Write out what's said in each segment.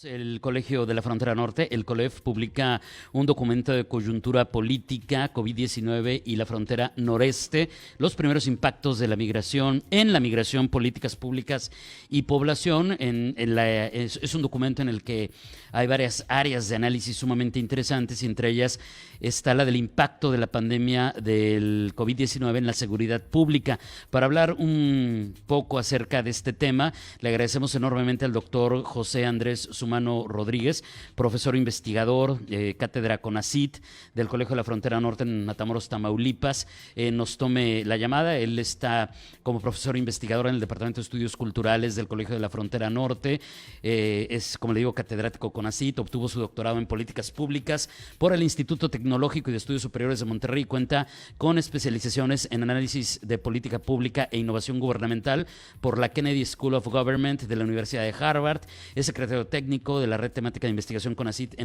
El Colegio de la Frontera Norte, el COLEF, publica un documento de coyuntura política, COVID-19 y la frontera noreste, los primeros impactos de la migración, políticas públicas y población. Es un documento en el que hay varias áreas de análisis sumamente interesantes y entre ellas está la del impacto de la pandemia del COVID-19 en la seguridad pública. Para hablar un poco acerca de este tema, le agradecemos enormemente al doctor José Andrés Sumano Rodríguez, profesor investigador, cátedra CONACYT del Colegio de la Frontera Norte en Matamoros, Tamaulipas, nos tome la llamada. Él está como profesor investigador en el Departamento de Estudios Culturales del Colegio de la Frontera Norte, es, como le digo, catedrático CONACYT, obtuvo su doctorado en políticas públicas por el Instituto Tecnológico y de Estudios Superiores de Monterrey, cuenta con especializaciones en análisis de política pública e innovación gubernamental por la Kennedy School of Government de la Universidad de Harvard, es secretario técnico de la Red Temática de Investigación CONACYT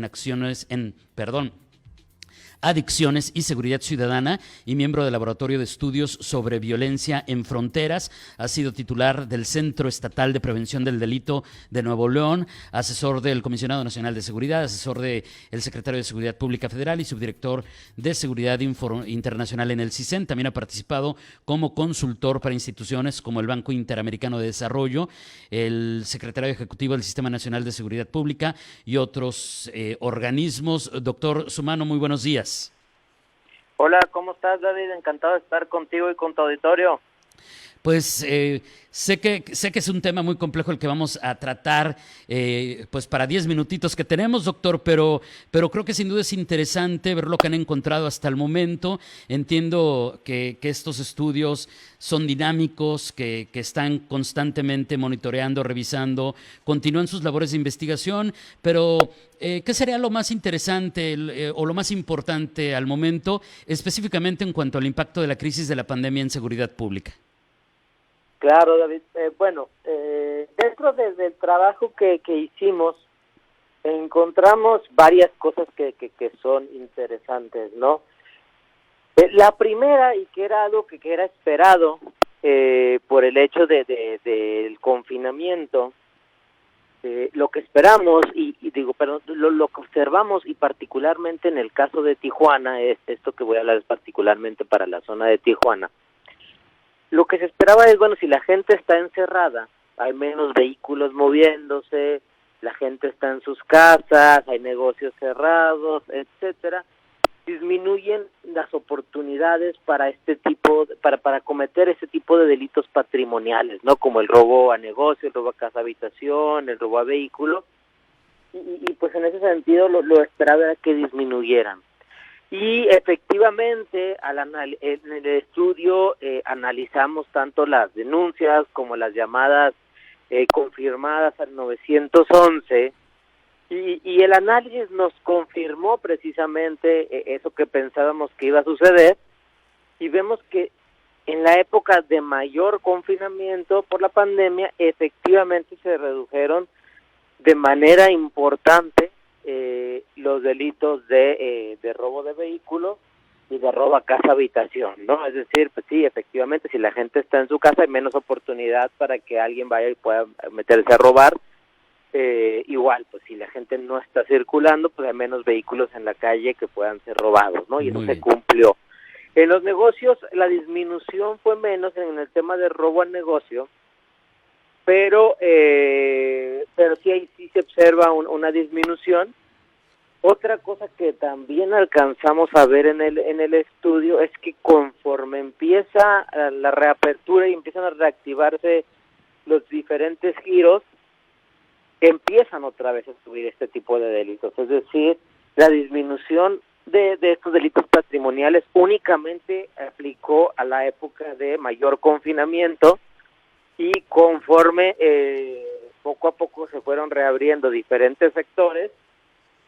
Adicciones y Seguridad Ciudadana y miembro del Laboratorio de Estudios sobre Violencia en Fronteras. Ha sido titular del Centro Estatal de Prevención del Delito de Nuevo León, asesor del Comisionado Nacional de Seguridad, asesor del Secretario de Seguridad Pública Federal y subdirector de Seguridad Internacional en el CISEN. También ha participado como consultor para instituciones como el Banco Interamericano de Desarrollo, el Secretario Ejecutivo del Sistema Nacional de Seguridad Pública y otros organismos. Doctor Sumano, muy buenos días. Hola, ¿cómo estás, David? Encantado de estar contigo y con tu auditorio. Pues sé que es un tema muy complejo el que vamos a tratar, pues para 10 minutitos que tenemos, doctor, pero creo que sin duda es interesante ver lo que han encontrado hasta el momento. Entiendo que estos estudios son dinámicos, que están constantemente monitoreando, revisando, continúan sus labores de investigación, pero ¿qué sería lo más interesante o lo más importante al momento, específicamente en cuanto al impacto de la crisis de la pandemia en seguridad pública? Claro, David. Dentro del trabajo que hicimos, encontramos varias cosas que son interesantes, ¿no? La primera, y que era algo que era esperado por el hecho del confinamiento, lo que esperamos, lo que observamos, y particularmente en el caso de Tijuana, esto que voy a hablar es particularmente para la zona de Tijuana. Lo que se esperaba es, bueno, si la gente está encerrada, hay menos vehículos moviéndose, la gente está en sus casas, hay negocios cerrados, etcétera, disminuyen las oportunidades para para cometer este tipo de delitos patrimoniales, ¿no? Como el robo a negocio, el robo a casa habitación, el robo a vehículo, y pues en ese sentido lo esperado era que disminuyeran. Y efectivamente, en el estudio analizamos tanto las denuncias como las llamadas confirmadas al 911, y el análisis nos confirmó precisamente eso que pensábamos que iba a suceder, y vemos que en la época de mayor confinamiento por la pandemia, efectivamente se redujeron de manera importante los delitos de robo de vehículos y de robo a casa habitación, ¿no? Es decir, pues sí, efectivamente, si la gente está en su casa hay menos oportunidad para que alguien vaya y pueda meterse a robar. Igual, pues si la gente no está circulando, pues hay menos vehículos en la calle que puedan ser robados, ¿no? Y eso se cumplió. En los negocios la disminución fue menos en el tema de robo al negocio, pero sí se observa una disminución. Otra cosa que también alcanzamos a ver en el estudio es que conforme empieza la reapertura y empiezan a reactivarse los diferentes giros, empiezan otra vez a subir este tipo de delitos. Es decir, la disminución de estos delitos patrimoniales únicamente aplicó a la época de mayor confinamiento, y conforme poco a poco se fueron reabriendo diferentes sectores,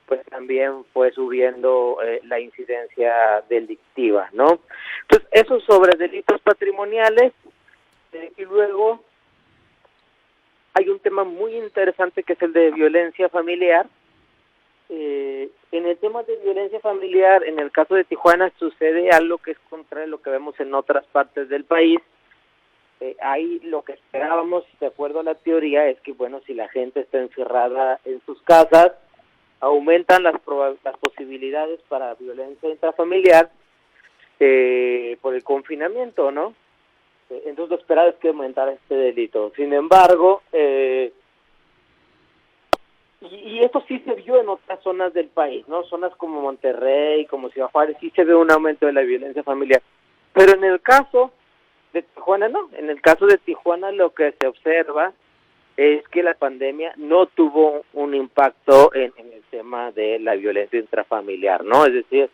pues también fue subiendo la incidencia delictiva, ¿no? Entonces, eso sobre delitos patrimoniales, y luego hay un tema muy interesante que es el de violencia familiar. En el tema de violencia familiar, en el caso de Tijuana, sucede algo que es contrario a lo que vemos en otras partes del país, ahí lo que esperábamos, de acuerdo a la teoría, es que, bueno, si la gente está encerrada en sus casas, aumentan las posibilidades para violencia intrafamiliar por el confinamiento, ¿no? Entonces lo esperado es que aumentara este delito. Sin embargo, y esto sí se vio en otras zonas del país, ¿no? Zonas como Monterrey, como Ciudad Juárez, sí se ve un aumento de la violencia familiar. Pero en el caso de Tijuana, no. En el caso de Tijuana lo que se observa es que la pandemia no tuvo un impacto en el tema de la violencia intrafamiliar, ¿no? Es decir,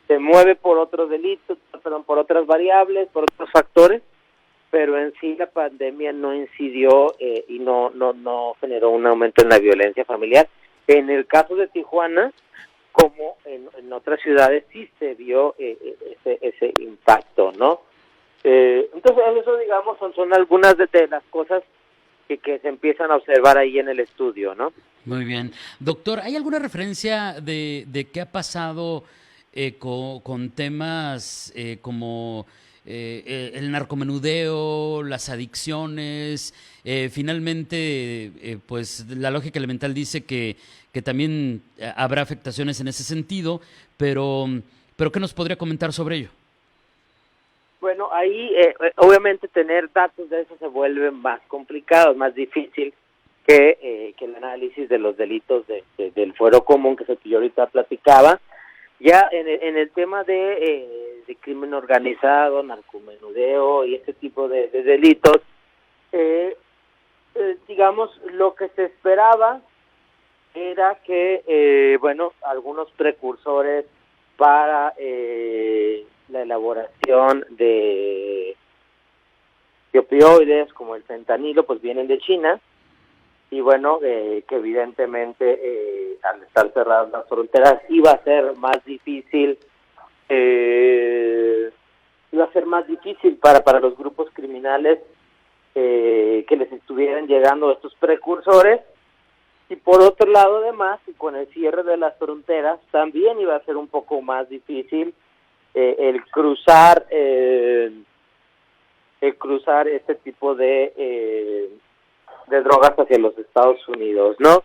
se mueve por otros delitos, por otras variables, por otros factores, pero en sí la pandemia no incidió y no generó un aumento en la violencia familiar. En el caso de Tijuana, como en otras ciudades, sí se vio ese impacto, ¿no? Entonces eso, digamos, son algunas de las cosas que se empiezan a observar ahí en el estudio, ¿no? Muy bien. Doctor, ¿hay alguna referencia de qué ha pasado con temas como el narcomenudeo, las adicciones? Finalmente, pues la lógica elemental dice que también habrá afectaciones en ese sentido, pero ¿qué nos podría comentar sobre ello? Bueno, ahí obviamente tener datos de eso se vuelve más complicado, más difícil que el análisis de los delitos del fuero común que yo ahorita platicaba. Ya en el tema de crimen organizado, narcomenudeo y este tipo de delitos, digamos, lo que se esperaba era que, bueno, algunos precursores para la elaboración de opioides como el fentanilo pues vienen de China y bueno, que evidentemente al estar cerradas las fronteras iba a ser más difícil para los grupos criminales que les estuvieran llegando estos precursores. Y por otro lado, además, con el cierre de las fronteras, también iba a ser un poco más difícil el cruzar este tipo de drogas hacia los Estados Unidos, ¿no?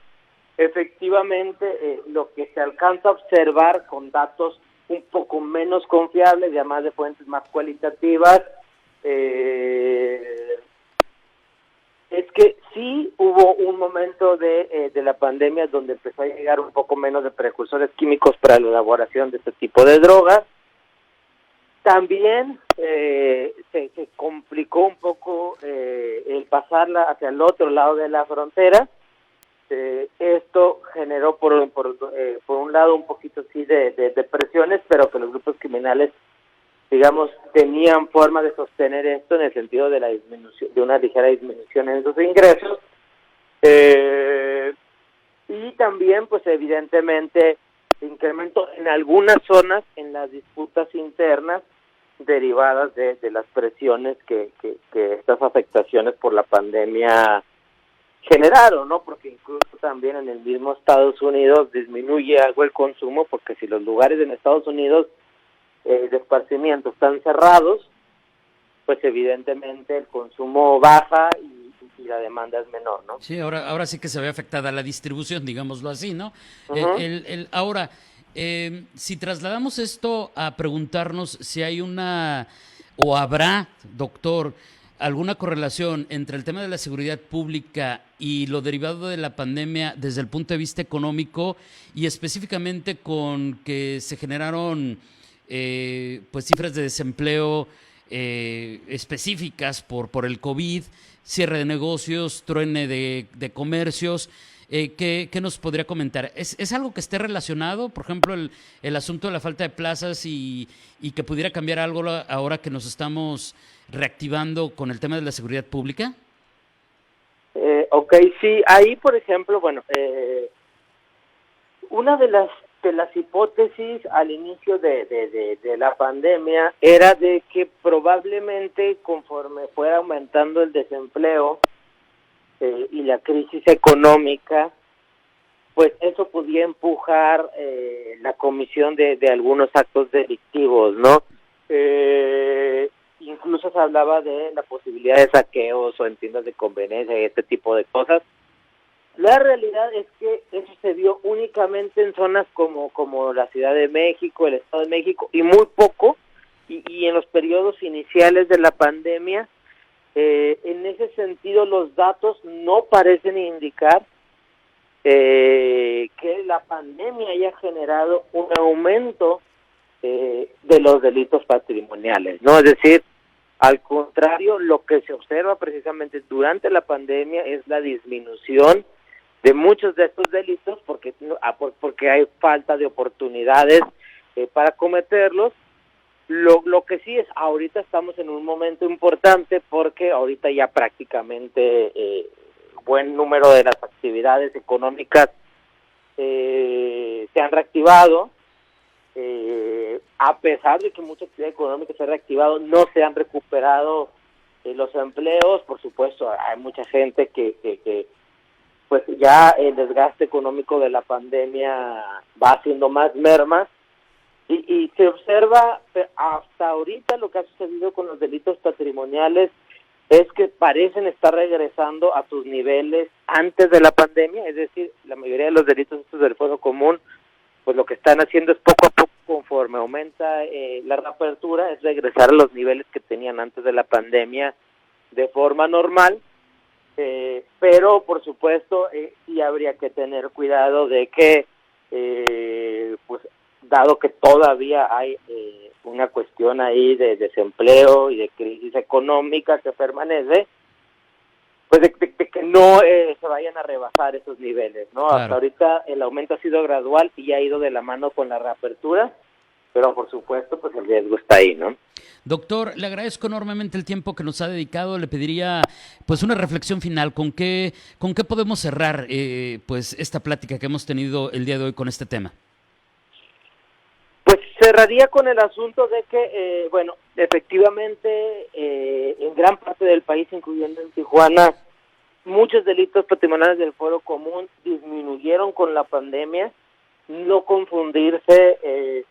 Efectivamente, lo que se alcanza a observar con datos un poco menos confiables y además de fuentes más cualitativas, es que sí hubo un momento de la pandemia donde empezó a llegar un poco menos de precursores químicos para la elaboración de este tipo de drogas. También se complicó un poco el pasarla hacia el otro lado de la frontera. Esto generó por un lado un poquito sí de presiones, pero que los grupos criminales, digamos, tenían forma de sostener esto en el sentido de la disminución, de una ligera disminución en sus ingresos, y también, pues evidentemente, se incrementó en algunas zonas en las disputas internas derivadas de las presiones que estas afectaciones por la pandemia generaron, ¿no? Porque incluso también en el mismo Estados Unidos disminuye algo el consumo, porque si los lugares en Estados Unidos de esparcimiento están cerrados, pues evidentemente el consumo baja y la demanda es menor, ¿no? Sí, ahora sí que se ve afectada la distribución, digámoslo así, ¿no? Uh-huh. Ahora, si trasladamos esto a preguntarnos si hay o habrá, doctor, alguna correlación entre el tema de la seguridad pública y lo derivado de la pandemia desde el punto de vista económico y específicamente con que se generaron pues cifras de desempleo específicas por el COVID, cierre de negocios, truene de comercios. ¿Qué nos podría comentar? ¿Es algo que esté relacionado? Por ejemplo, el asunto de la falta de plazas y que pudiera cambiar algo ahora que nos estamos reactivando con el tema de la seguridad pública. Ok, sí, ahí por ejemplo, bueno, una de las hipótesis al inicio de la pandemia era de que probablemente conforme fuera aumentando el desempleo y la crisis económica, pues eso podía empujar la comisión de algunos actos delictivos, ¿no? incluso se hablaba de la posibilidad de saqueos o en tiendas de conveniencia y este tipo de cosas. La realidad es que eso se vio únicamente en zonas como la Ciudad de México, el Estado de México, y muy poco, y en los periodos iniciales de la pandemia. En ese sentido, los datos no parecen indicar que la pandemia haya generado un aumento de los delitos patrimoniales, ¿no? Es decir, al contrario, lo que se observa precisamente durante la pandemia es la disminución de muchos de estos delitos porque hay falta de oportunidades para cometerlos. Lo que sí es, ahorita estamos en un momento importante porque ahorita ya prácticamente buen número de las actividades económicas se han reactivado. A pesar de que mucha actividad económica se ha reactivado, no se han recuperado los empleos. Por supuesto, hay mucha gente que pues ya el desgaste económico de la pandemia va haciendo más mermas. Y se observa hasta ahorita lo que ha sucedido con los delitos patrimoniales es que parecen estar regresando a sus niveles antes de la pandemia, es decir, la mayoría de los delitos estos del fuero común, pues lo que están haciendo es poco a poco, conforme aumenta la reapertura, es regresar a los niveles que tenían antes de la pandemia de forma normal, pero por supuesto sí habría que tener cuidado de que pues dado que todavía hay una cuestión ahí de desempleo y de crisis económica que permanece, pues de que no se vayan a rebasar esos niveles, ¿no? Claro. Hasta ahorita el aumento ha sido gradual y ha ido de la mano con la reapertura, pero por supuesto pues el riesgo está ahí, ¿no? Doctor, le agradezco enormemente el tiempo que nos ha dedicado. Le pediría pues una reflexión final. ¿Con qué podemos cerrar pues esta plática que hemos tenido el día de hoy con este tema? Pues cerraría con el asunto de que, bueno, efectivamente, en gran parte del país, incluyendo en Tijuana, muchos delitos patrimoniales del fuero común disminuyeron con la pandemia. No confundirse,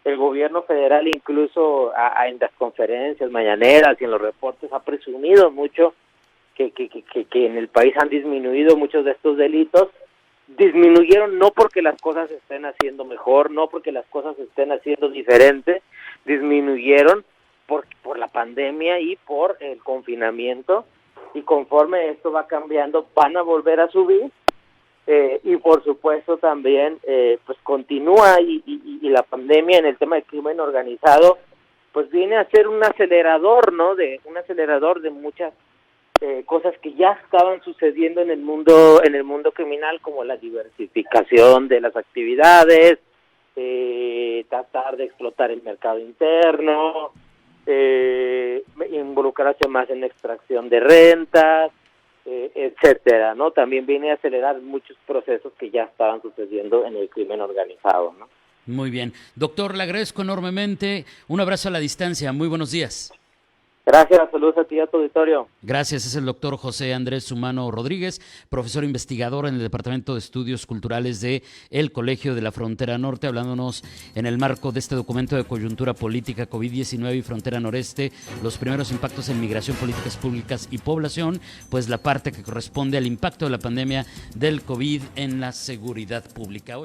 el gobierno federal incluso en las conferencias mañaneras y en los reportes ha presumido mucho que en el país han disminuido muchos de estos delitos. Disminuyeron no porque las cosas se estén haciendo mejor, no porque las cosas se estén haciendo diferente, disminuyeron por la pandemia y por el confinamiento, y conforme esto va cambiando van a volver a subir, y por supuesto también pues continúa y la pandemia en el tema del crimen organizado pues viene a ser un acelerador, ¿no? Un acelerador de muchas cosas que ya estaban sucediendo en el mundo criminal, como la diversificación de las actividades, tratar de explotar el mercado interno, involucrarse más en extracción de rentas, etcétera, ¿no? También viene a acelerar muchos procesos que ya estaban sucediendo en el crimen organizado, ¿no? Muy bien. Doctor, le agradezco enormemente. Un abrazo a la distancia. Muy buenos días. Gracias, saludos a ti y a tu auditorio. Gracias, es el doctor José Andrés Sumano Rodríguez, profesor investigador en el Departamento de Estudios Culturales de el Colegio de la Frontera Norte, hablándonos en el marco de este documento de coyuntura política COVID-19 y Frontera Noreste, los primeros impactos en migración, políticas públicas y población, pues la parte que corresponde al impacto de la pandemia del COVID en la seguridad pública.